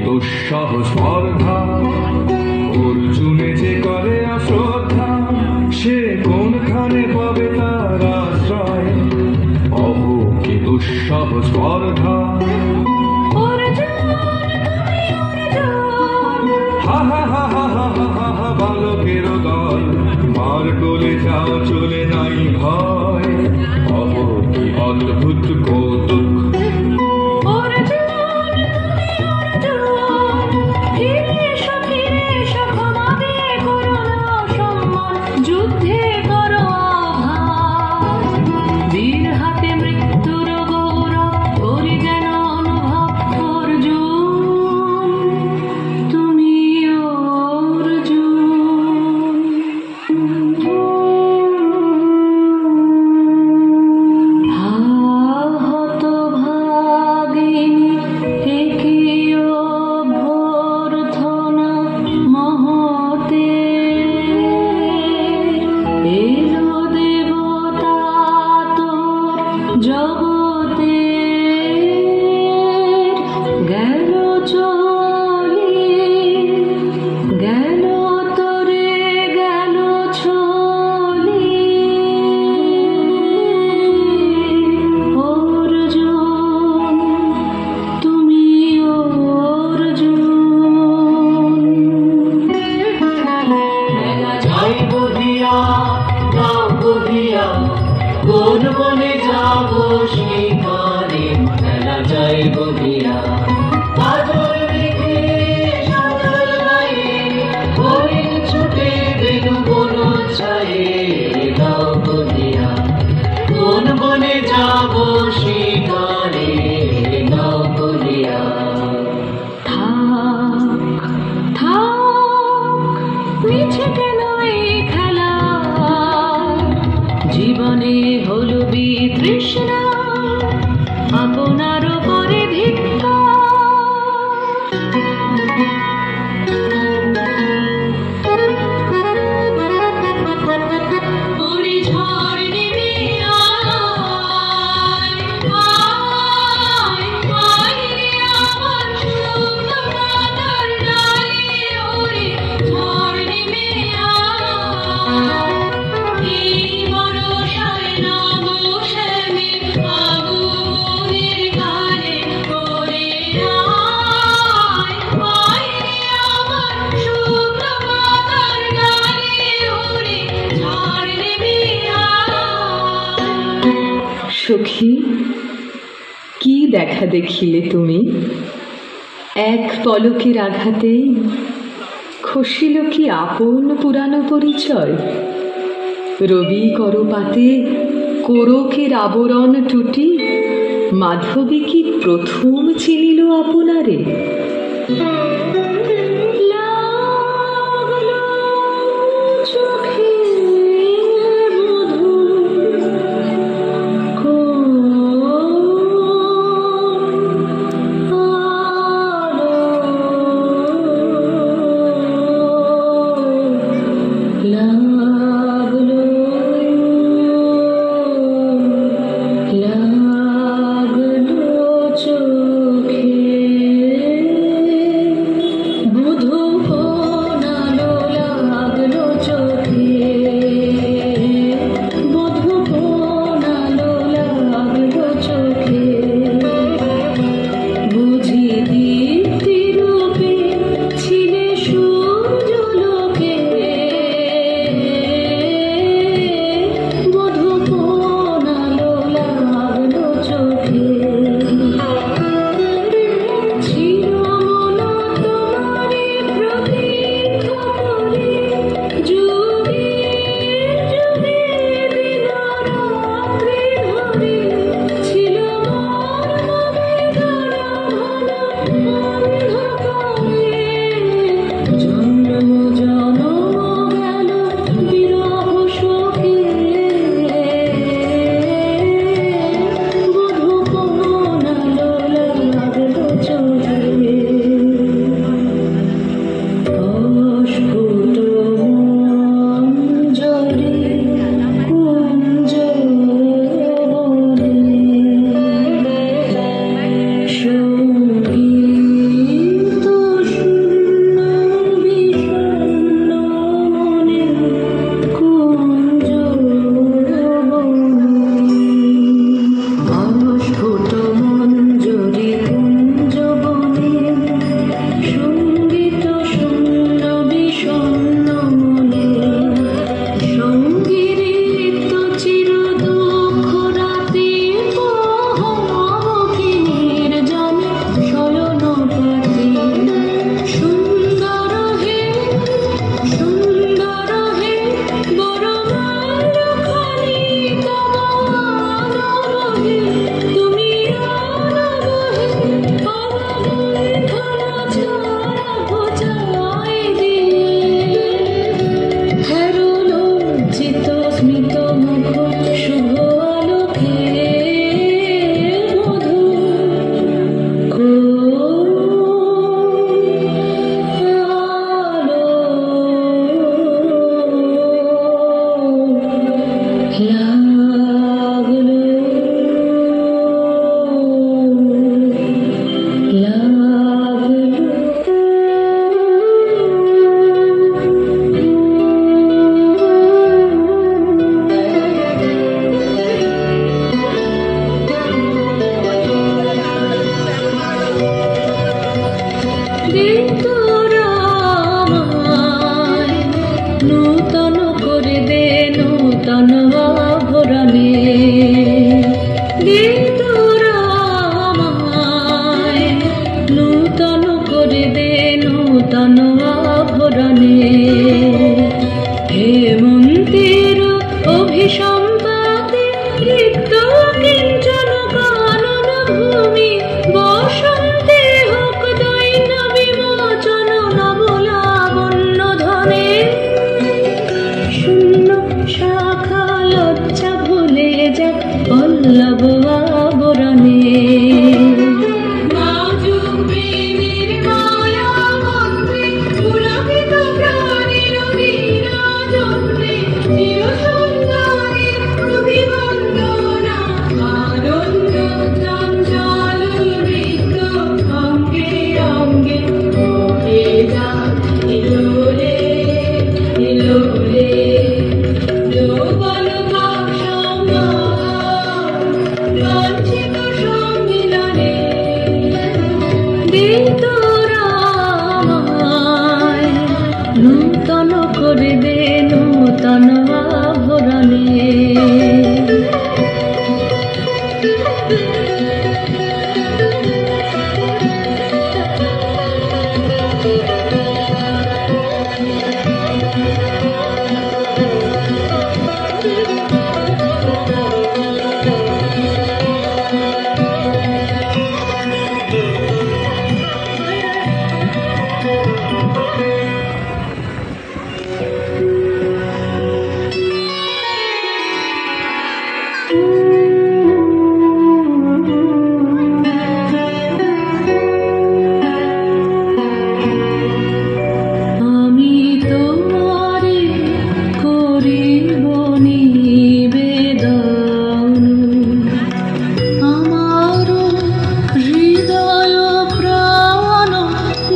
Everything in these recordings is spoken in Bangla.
দুঃসহ স্পর্ধা অর্জুনে যে করে অশ্রদ্ধা, সে কোনখানে পাবে তার আশ্রয়? অহ কি দুঃসহ স্পর্ধা। হা হা হা হা হা হা হা বালকেরও দল, মার কোলে যাও চলে নাই ভয়। অহ কি অদ্ভুত কৌতুক। কোন বনে যাব শিকারে, মেলা যাইব গিয়া পাথর দেখে সাঁতার গায়ে, হরিণ ছুটে বেনু বন ছায়ে দাও বলিয়া। কোন বনে যাব শিকারে দাও বলিয়া। থাক থাক মিছে কেন এই খেলা, জীবনে হলো বিতৃষ্ণা আপনার পরে ভিক্ষা। সখী, কি দেখা দেখিলে তুমি? এক পলকের আঘাতেই খসিল কি আপন পুরানো পরিচয়? রবি করপাতে কোরকের আবরণ টুটি, মাধবী কি প্রথম চিনিল আপনারে? আমি তোমারে করিব নিবেদন, আমার হৃদয় প্রাণ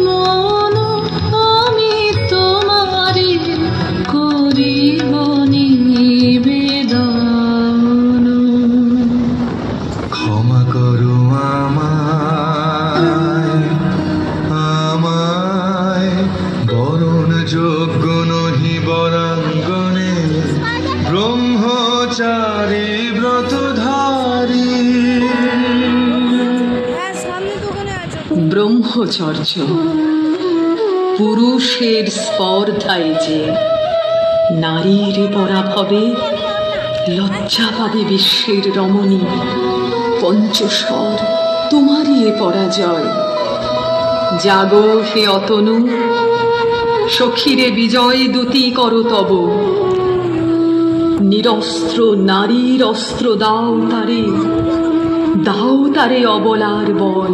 মন আমি তোমারে করিব নিবেদন। ক্ষমা করো আমায়, আমায় বরণ যোগ্য নহি বরাঙ্গনে, ব্রহ্মচারী ব্রতধারী। ব্রহ্মচর্য পুরুষের স্পর্ধায় যে নারীর পরাভবে লজ্জা পাবে বিশ্বের রমণী। পঞ্চস্বর তোমারই এ পরাজয়। জাগো হে অতনু, সখীরে বিজয় দূতি করো তব। নিরস্ত্র নারীর অস্ত্র দাও তারে, দাও তারে অবলার বল।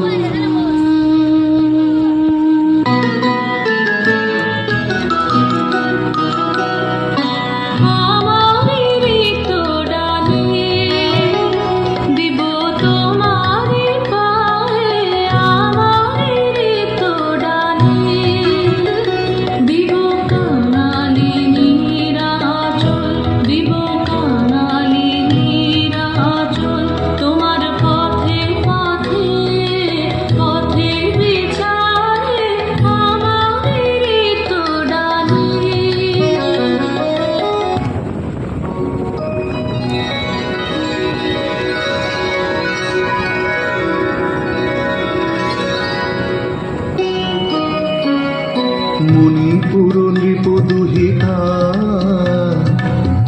মণিপুর নৃপদুহিতা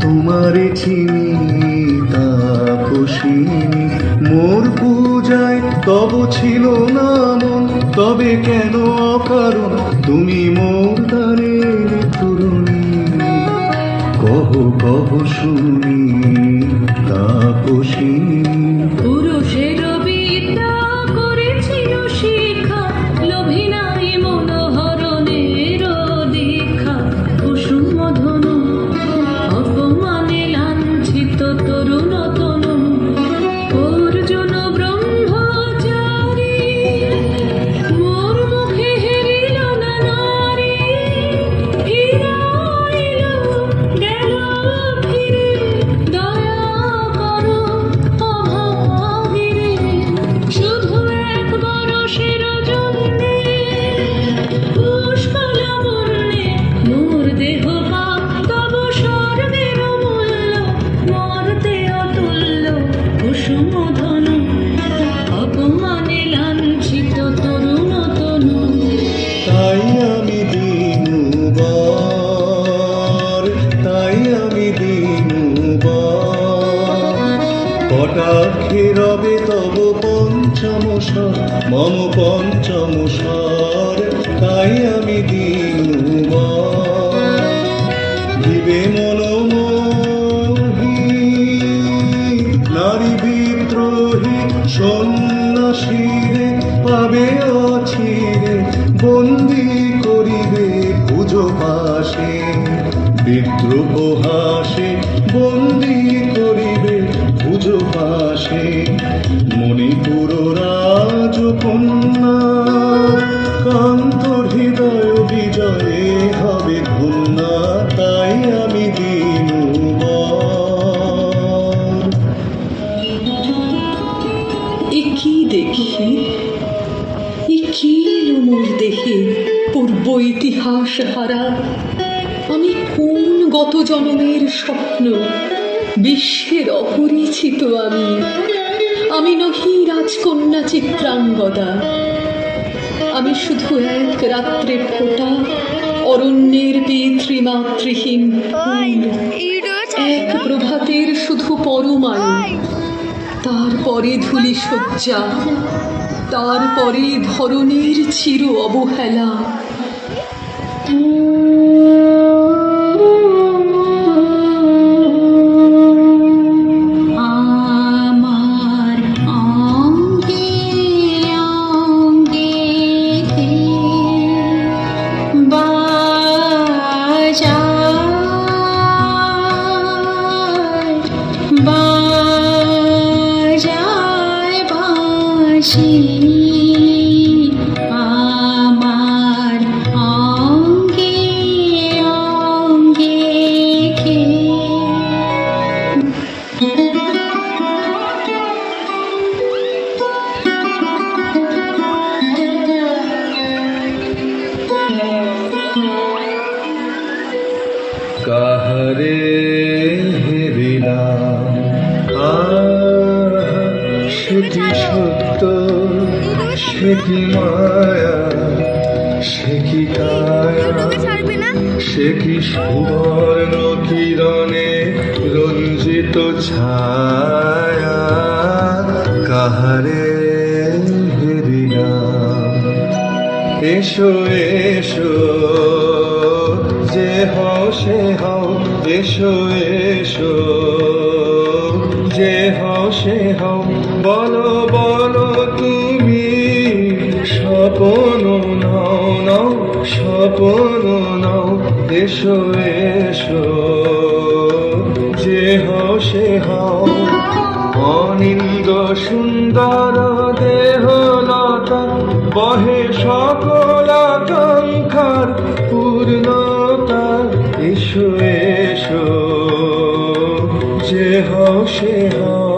তোমারে চিনি তাপসিনী, মোর পূজায় তব ছিল না মন, তবে কেন অকারণ তুমি মোর দ্বারের তরুণী। কহ কহ শুনি তাপসিনী। পুরুষের বিদ্যা করেছিল শিক্ষা, লোভী নাই মনোহরণের দীক্ষা। কুসুম ধনু অপমানে লাঞ্ছিত তরুণ তনু, অর্জুন ব্রহ্মচারী মোর মুখে হেরিল না নারী। ফিরাইল গেল ফিরে, দয়া করো অভাগীরে। শুধু এক বরষের জন্যে পুষ্কলা বর্ণে মোর দেহ পাপ, তব স্বর্গের মূল্য মর্তে অতুল্য। কুসুম ধনু অপমানে লাঞ্ছিত তরুণ তনু। তাই আমি দিনুবার, তাই আমি দিনুবার, কটাক্ষে রবে তব পঞ্চম স্বর, মম পঞ্চম স্বর। তাই আমি দিনুবার, দিবে মনোমোহী নারী বিদ্রোহী সন্ন্যাসীরে পাবে অচিরে, বন্দি করিবে পুজো পাশে। বিদ্রোহ হাসে বন্দি করিবে পুজো পাশে। মণিপুর রাজকন্যা কান্ত হৃদয় বিজয়ে হবে ধন্যা। তাই আমি দিনুবার। এ কি দেখি, এ কি মোর দেহে পূর্ব ইতিহাস হারা। আমি কোন গত জন্মের স্বপ্ন, বিশ্বের অপরিচিত আমি। আমি নহি রাজকন্যা চিত্রাঙ্গদা, আমি শুধু এক রাত্রে ফোটা অরণ্যের পিতৃমাতৃহীন ফুল। এক প্রভাতের শুধু পরমায়ু, তারপরে ধূলি শয্যা, তারপরে ধরণীর চির অবহেলা। আছি আমার অঙ্গে অঙ্গে কে কাহারে হেরিলাম সে কি সত্য সে কি মায়া সে কি কায়া সে কি সুবর্ণ কিরণে রঞ্জিত ছায়া কাহারে হেরিলাম এসো এসো যে হও সে হও এসো এসো যে হও সে হও বলো বলো তুমি স্বপন নাও নাও স্বপন নাও এসো এসো যে হও সে হও অনিন্দ সুন্দর দেহলতা বহে সকল আকাঙ্ক্ষার পূর্ণতা এসো এসো যে হও সে হও